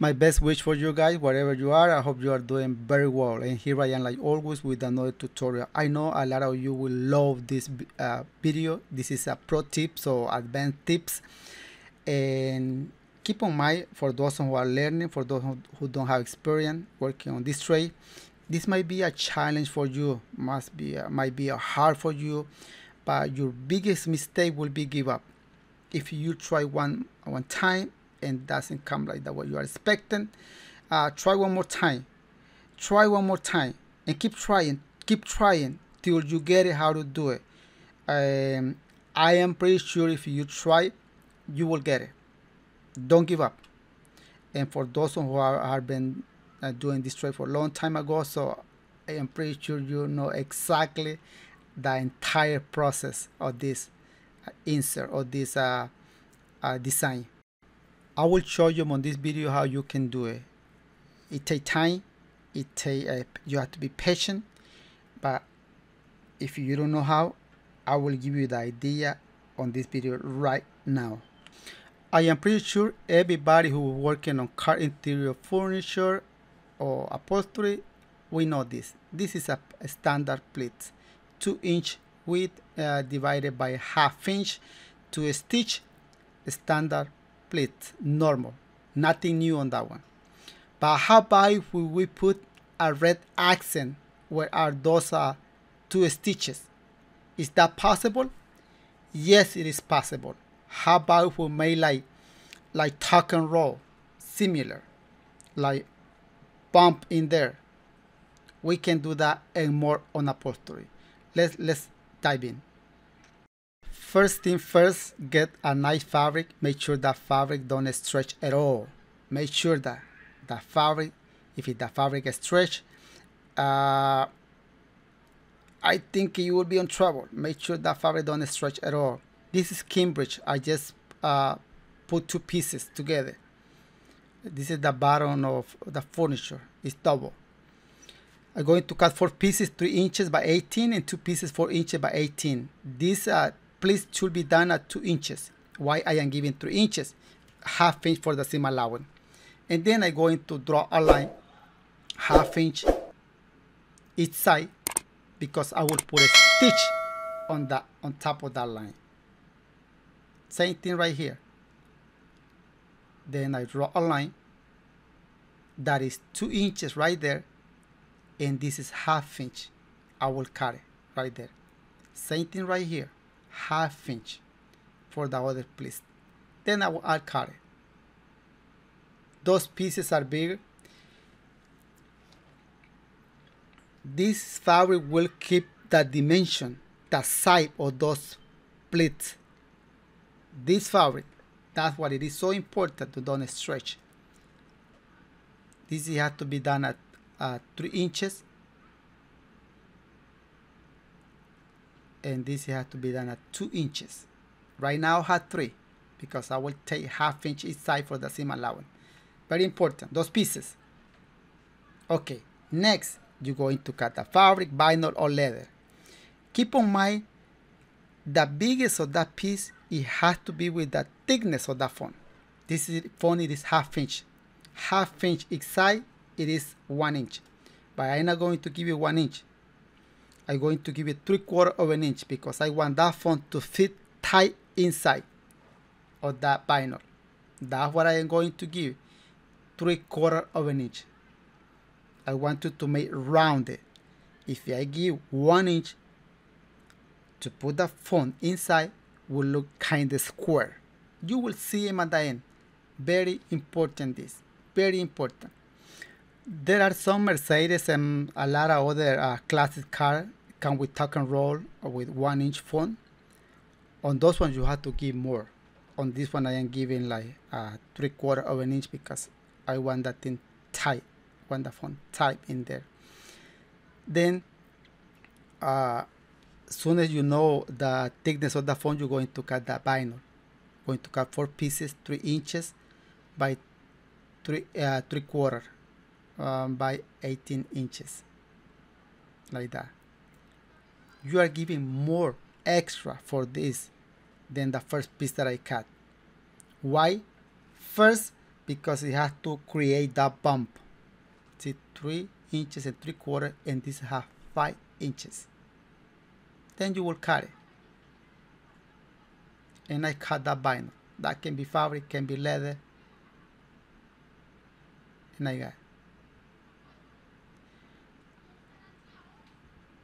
My best wish for you guys, wherever you are. I hope you are doing very well. And here I am, like always, with another tutorial. I know a lot of you will love this video. This is a pro tips or advanced tips. And keep in mind, for those who are learning, for those who don't have experience working on this trade, this might be a challenge for you. Might be hard for you. But your biggest mistake will be give up. If you try one time and doesn't come like that what you are expecting, try one more time, and keep trying till you get it how to do it. I am pretty sure if you try, you will get it. Don't give up. And for those who have been doing this trade for a long time ago, so I am pretty sure you know exactly the entire process of this insert or this design. I will show you on this video how you can do it. It takes time. You have to be patient. But if you don't know how, I will give you the idea on this video right now. I am pretty sure everybody who is working on car interior furniture or upholstery, we know this. This is a standard plate, 2-inch width divided by 1/2 inch to stitch standard plate, normal, nothing new on that one. But how about if we put a red accent where are those 2 stitches? Is that possible? Yes, it is possible. How about if we make like tuck and roll, similar, like bump in there? We can do that and more on upholstery. Let's dive in. First thing first, get a nice fabric. Make sure that fabric don't stretch at all. Make sure that the fabric, if the fabric is stretched, I think you will be in trouble. Make sure that fabric don't stretch at all. This is Cambridge. I just put 2 pieces together. This is the bottom of the furniture. It's double. I'm going to cut 4 pieces 3 inches by 18 and 2 pieces 4 inches by 18. This please should be done at 2 inches. Why I am giving 3 inches? 1/2 inch for the seam allowance. And then I'm going to draw a line 1/2 inch each side, because I will put a stitch on top of that line. Same thing right here. Then I draw a line that is 2 inches right there, and this is 1/2 inch. I will cut it right there. Same thing right here, 1/2 inch for the other piece. Then I'll cut it. Those pieces are bigger. This fabric will keep the dimension, the size of those pleats. This fabric, that's what it is so important to don't stretch. This has to be done at 3 inches, and this has to be done at 2 inches. Right now I have 3 because I will take 1/2 inch each side for the seam allowance. Very important, those pieces. Okay, next you're going to cut the fabric, vinyl or leather. Keep in mind the biggest of that piece, it has to be with the thickness of that foam. This foam, it is 1/2 inch. 1/2 inch each side, it is 1 inch. But I'm not going to give you 1 inch. I'm going to give you 3/4 of an inch because I want that foam to fit tight inside of that vinyl. That's what I am going to give, 3/4 of an inch. I want you to make rounded. If I give 1 inch to put the foam inside, will look kind of square. You will see him at the end. Very important, this, very important. There are some Mercedes and a lot of other classic cars come with tuck and roll or with 1 inch foam. On those ones you have to give more. On this one I am giving like 3/4 of an inch because I want that thing tight. I want the foam tight in there. Then as soon as you know the thickness of the foam, you're going to cut the vinyl. Going to cut 4 pieces 3 inches by 3/4 by 18 inches, like that. You are giving more extra for this than the first piece that I cut. Why? First, because it has to create that bump. See, 3 inches and 3/4, and this has 5 inches. Then you will cut it. And I cut that vinyl. That can be fabric, can be leather. And I got it.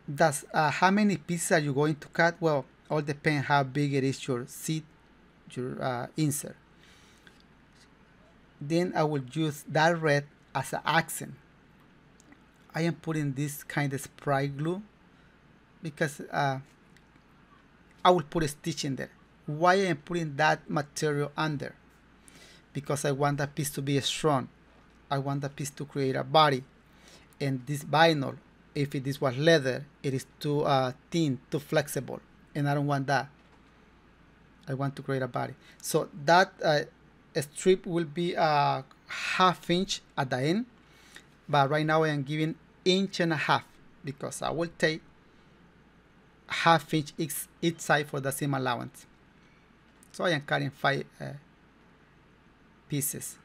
That's how many pieces are you going to cut? Well, all depends how big it is your seat, your insert. Then I will use that red as an accent. I am putting this kind of spray glue because I will put a stitch in there. Why I am putting that material under? Because I want that piece to be strong. I want that piece to create a body. And this vinyl, if this was leather, it is too thin, too flexible, and I don't want that. I want to create a body. So that strip will be a 1/2 inch at the end, but right now I am giving 1.5 inches because I will take 1/2 inch each side for the seam allowance. So I am cutting 5 pieces,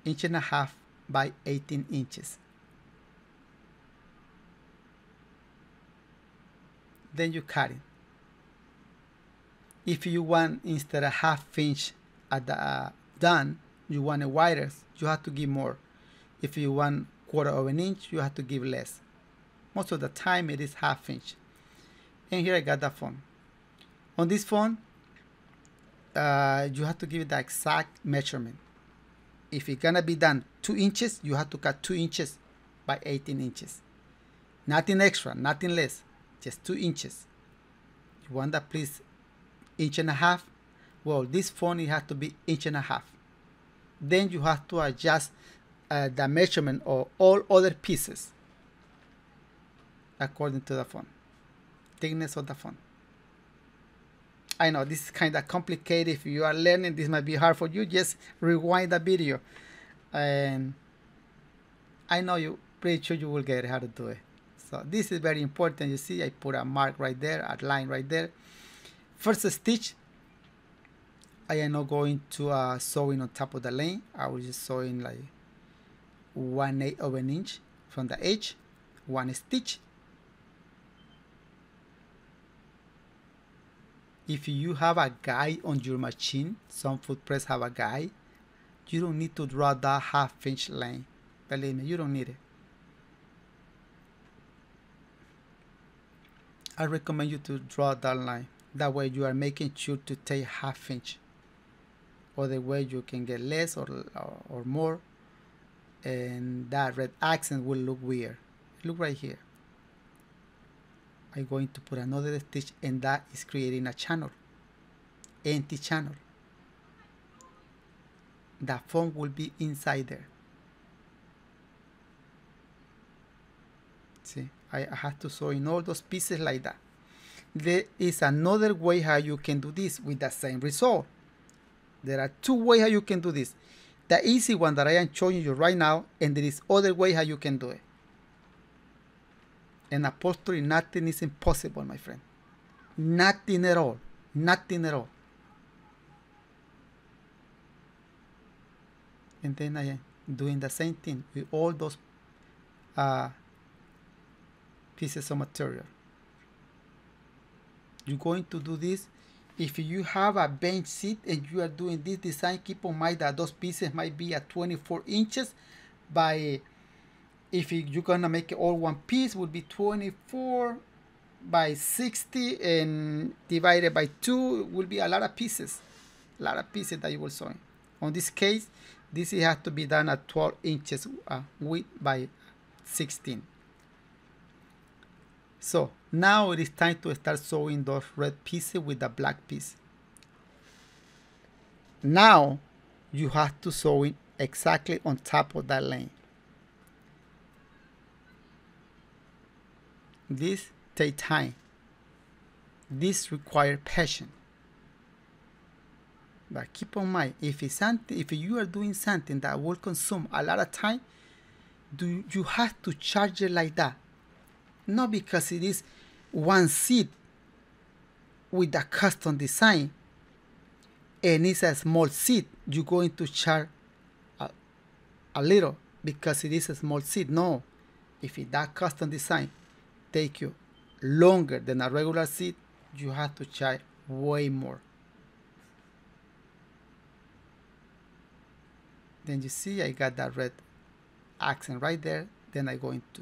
1.5 inches by 18 inches. Then you cut it. If you want, instead of 1/2 inch at the done, you want a wider, you have to give more. If you want 1/4 inch, you have to give less. Most of the time it is 1/2 inch. And here I got that phone. On this phone, you have to give it the exact measurement. If it's gonna be done 2 inches, you have to cut 2 inches by 18 inches. Nothing extra, nothing less, just 2 inches. You want that please 1.5 inches? Well, this phone, it has to be 1.5 inches. Then you have to adjust the measurement of all other pieces according to the phone, thickness of the phone. I know this is kind of complicated. If you are learning, this might be hard for you. Just rewind the video, and I know you pretty sure you will get how to do it. So this is very important. You see, I put a mark right there, a line right there. First stitch, I am not going to sew in on top of the lane. I will just sew in like 1/8 inch from the edge, 1 stitch. If you have a guide on your machine, some foot press have a guide, you don't need to draw that 1/2 inch line. Believe me, you don't need it. I recommend you to draw that line. That way you are making sure to take 1/2 inch. Other way you can get less or more, and that red accent will look weird. Look right here. I'm going to put another stitch, and that is creating a channel, empty channel. The phone will be inside there. See, I have to sew in all those pieces like that. There is another way how you can do this with the same result. There are 2 ways how you can do this. The easy one that I am showing you right now, and there is other way how you can do it. In upholstery, nothing is impossible, my friend. Nothing at all. Nothing at all. And then I am doing the same thing with all those pieces of material. You're going to do this. If you have a bench seat and you are doing this design, keep in mind that those pieces might be at 24 inches by, if you're gonna make it all one piece, would be 24 by 60 and divided by 2 will be a lot of pieces. A lot of pieces that you will sew in. On this case, this has to be done at 12 inches width by 16. So now it is time to start sewing those red pieces with the black piece. Now you have to sew it exactly on top of that lane. This takes time. This requires patience. But keep in mind, if you are doing something that will consume a lot of time, you have to charge it like that. Not because it is one seat with a custom design. and it's a small seat, you're going to charge a little because it is a small seat. No, if that custom design take you longer than a regular seat, you have to charge way more. Then you see I got that red accent right there. Then I'm going to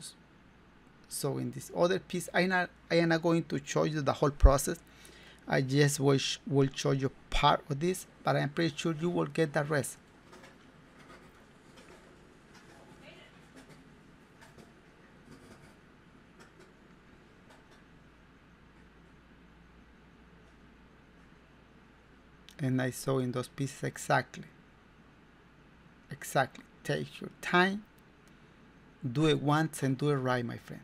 sew in this other piece. I am not going to show you the whole process. I just will show you part of this, but I'm pretty sure you will get the rest. And I sew in those pieces exactly. Take your time, do it once and do it right, my friend.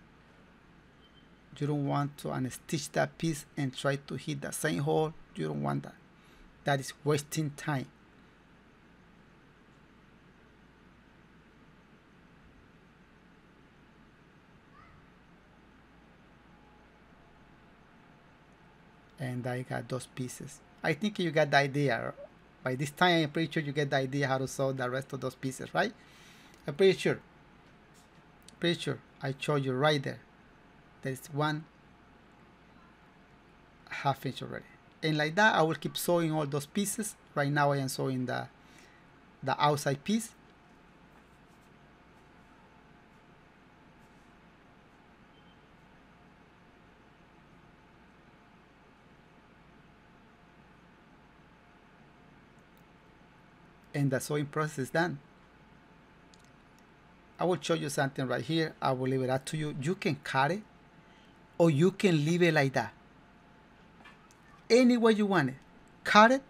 You don't want to unstitch that piece and try to hit the same hole. You don't want that. That is wasting time. And I got those pieces. I think you got the idea. By this time, I'm pretty sure you get the idea how to sew the rest of those pieces, right? I'm pretty sure. I showed you right there. There's 1/2 inch already. And like that, I will keep sewing all those pieces. Right now, I am sewing the outside piece. And the sewing process is done. I will show you something right here. I will leave it up to you. You can cut it or you can leave it like that. Any way you want it. Cut it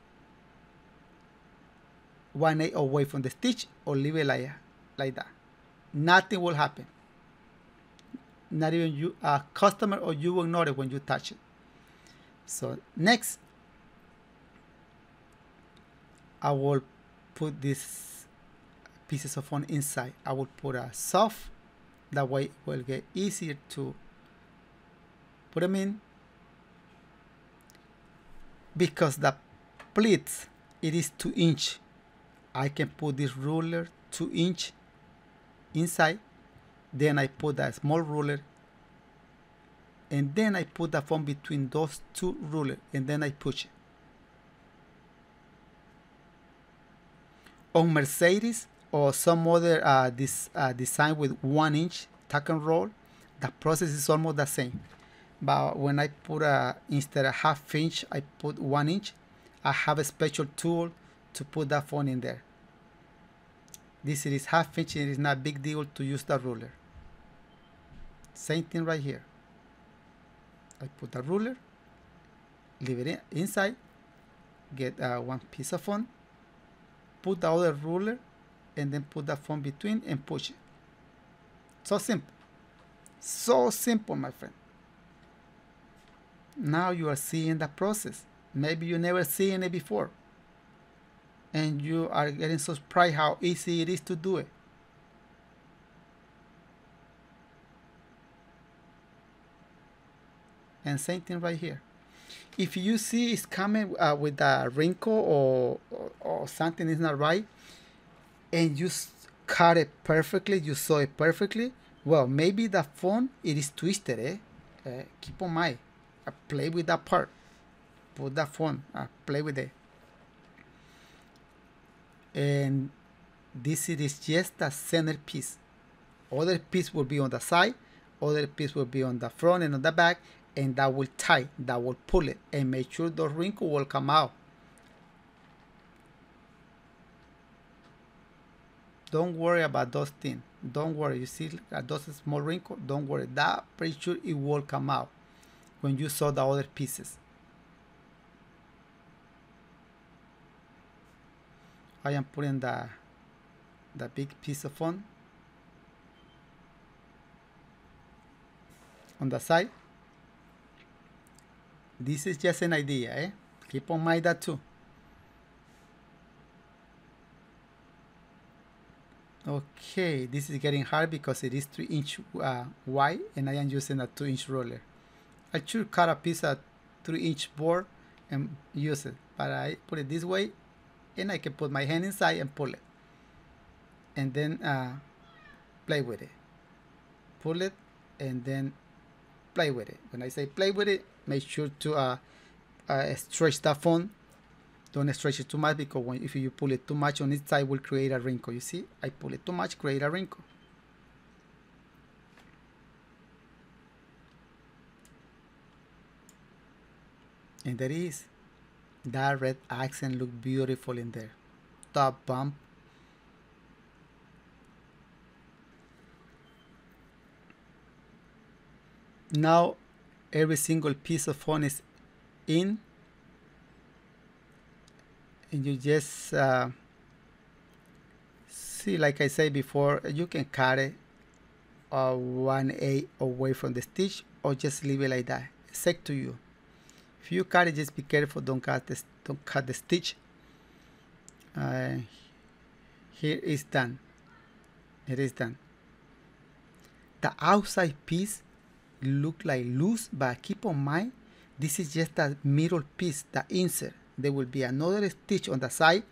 1/8 away from the stitch or leave it like that. Nothing will happen. Not even you, a customer, or you will notice when you touch it. So next, I will put these pieces of foam inside. I will put a soft, that way it will get easier to put them in, because the pleats, it is 2 inch. I can put this ruler 2 inch inside, then I put a small ruler, and then I put the foam between those 2 rulers, and then I push it. On Mercedes or some other design with 1 inch tuck and roll, the process is almost the same. But when I put instead of 1/2 inch, I put 1 inch. I have a special tool to put that foam in there. This is 1/2 inch. It is not a big deal to use the ruler. Same thing right here. I put the ruler, leave it inside, get 1 piece of foam, put the other ruler, and then put the foam between and push it. So simple. So simple, my friend. Now you are seeing the process. Maybe you never seen it before. And you are getting surprised how easy it is to do it. And same thing right here. If you see it's coming with a wrinkle or something is not right, and you cut it perfectly, you sew it perfectly, well, maybe the foam, it is twisted, keep in mind, play with that part, put that foam, play with it. And this is just the center piece. Other piece will be on the side, other piece will be on the front and on the back, and that will tie, that will pull it, and make sure the wrinkle will come out. Don't worry about those things. Don't worry. You see those small wrinkles? Don't worry. That pretty sure it will come out when you sew the other pieces. I am putting the big piece of foam on the side. This is just an idea, Keep in mind that too. Okay, this is getting hard because it is 3 inch wide and I am using a 2 inch roller. I should cut a piece of 3 inch board and use it. But I put it this way, and I can put my hand inside and pull it, and then play with it. Pull it and then play with it. When I say play with it, make sure to stretch that phone. Don't stretch it too much, because if you pull it too much on each side, it will create a wrinkle. You see, I pull it too much, create a wrinkle. And there is. That red accent look beautiful in there. Top bump. Now every single piece of phone is in, and you just see, like I said before, you can cut it 1/8 away from the stitch, or just leave it like that. It's up to you. If you cut it, just be careful, don't cut the stitch. Here is done. It is done. The outside piece look like loose, but keep on mind, this is just the middle piece, the insert. There will be another stitch on the side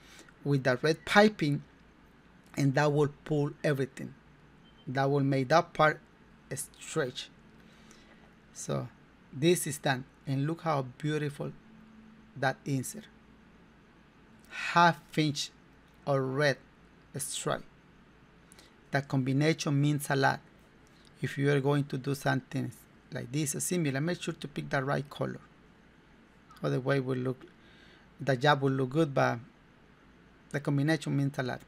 with the red piping, and that will pull everything. That will make that part stretch. So this is done, and look how beautiful that insert. 1/2 inch of red stripe. The combination means a lot. If you are going to do something like this or similar, make sure to pick the right color. Otherwise, the job will look good, but the combination means a lot.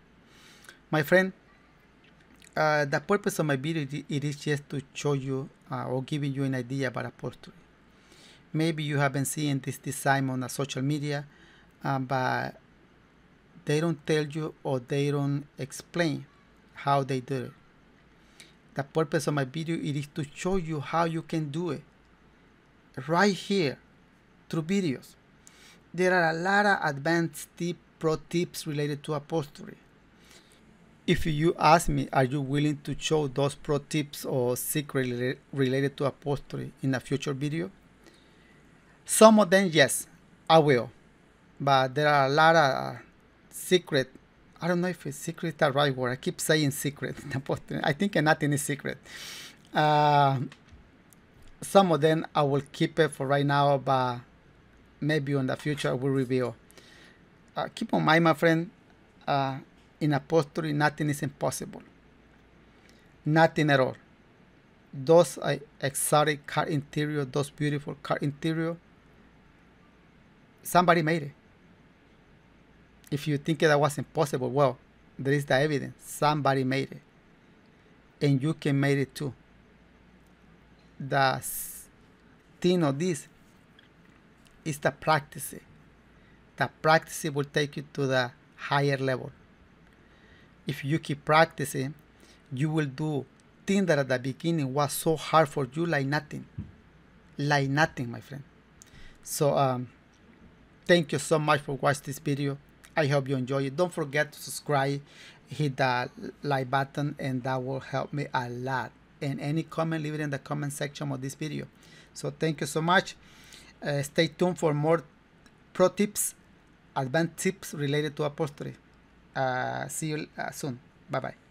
My friend, the purpose of my video, it is just to show you or giving you an idea about upholstery. Maybe you haven't seen this design on a social media, but they don't tell you, or they don't explain how they do it. The purpose of my video, it is to show you how you can do it right here through videos. There are a lot of advanced pro tips related to upholstery. If you ask me, are you willing to show those pro tips or secrets related to upholstery in a future video? Some of them, yes, I will. But there are a lot of secret. I don't know if it's secret is the right word. I keep saying secret. I think nothing is secret. Some of them I will keep it for right now, but maybe in the future I will reveal. Keep in mind, my friend, in upholstery, nothing is impossible. Nothing at all. Those exotic car interior, those beautiful car interior, somebody made it. If you think that was impossible, well, there is the evidence. Somebody made it. And you can make it too. The thing of this is the practice. The practice will take you to the higher level. If you keep practicing, you will do things that at the beginning was so hard for you, like nothing. Like nothing, my friend. So thank you so much for watching this video. I hope you enjoy it. Don't forget to subscribe, hit the like button, and that will help me a lot. And any comment, leave it in the comment section of this video. So thank you so much. Stay tuned for more pro tips, advanced tips related to upholstery. See you soon. Bye bye.